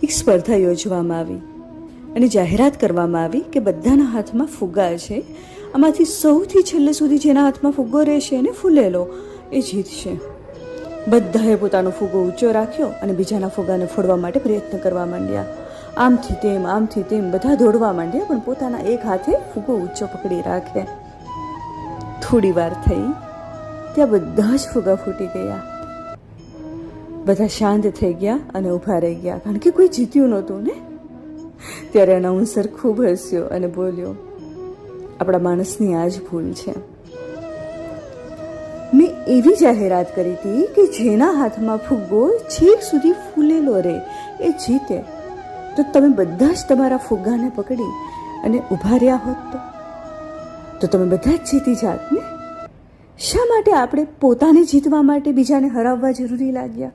એક સ્પર્ધા યોજવામાં આવી અને જાહેરાત કરવામાં આવી કે બધાના હાથમાં ફુગ્ગા છે, આમાંથી સૌથી છેલ્લે સુધી જેના હાથમાં ફુગ્ગો રહેશે એને ફૂલેલો એ જીતશે. બધાએ પોતાનો ફુગ્ગો ઊંચો રાખ્યો અને બીજાના ફુગ્ગાને ફોડવા માટે પ્રયત્ન કરવા માંડ્યા. આમથી તેમ બધા દોડવા માંડ્યા, પણ પોતાના એક હાથે ફુગ્ગો ઊંચો પકડી રાખે. થોડી વાર થઈ ત્યાં બધા જ ફુગ્ગા ફૂટી ગયા. બધા શાંત થઈ ગયા અને ઊભા રહી ગયા, કારણ કે કોઈ જીત્યું નહોતું ને. ત્યારે અનાઉન્સર ખૂબ હસ્યો અને બોલ્યો, આપણા માણસની આ જ ભૂલ છે. મેં એવી જાહેરાત કરી હતી કે જેના હાથમાં ફુગ્ગો છેક સુધી ફૂલેલો રહે એ જીતે. તો તમે બધા જ તમારા ફુગ્ગાને પકડી અને ઊભા રહ્યા હોત તો તમે બધા જ જીતી જાત ને. શા માટે આપણે પોતાને જીતવા માટે બીજાને હરાવવા જરૂરી લાગ્યા?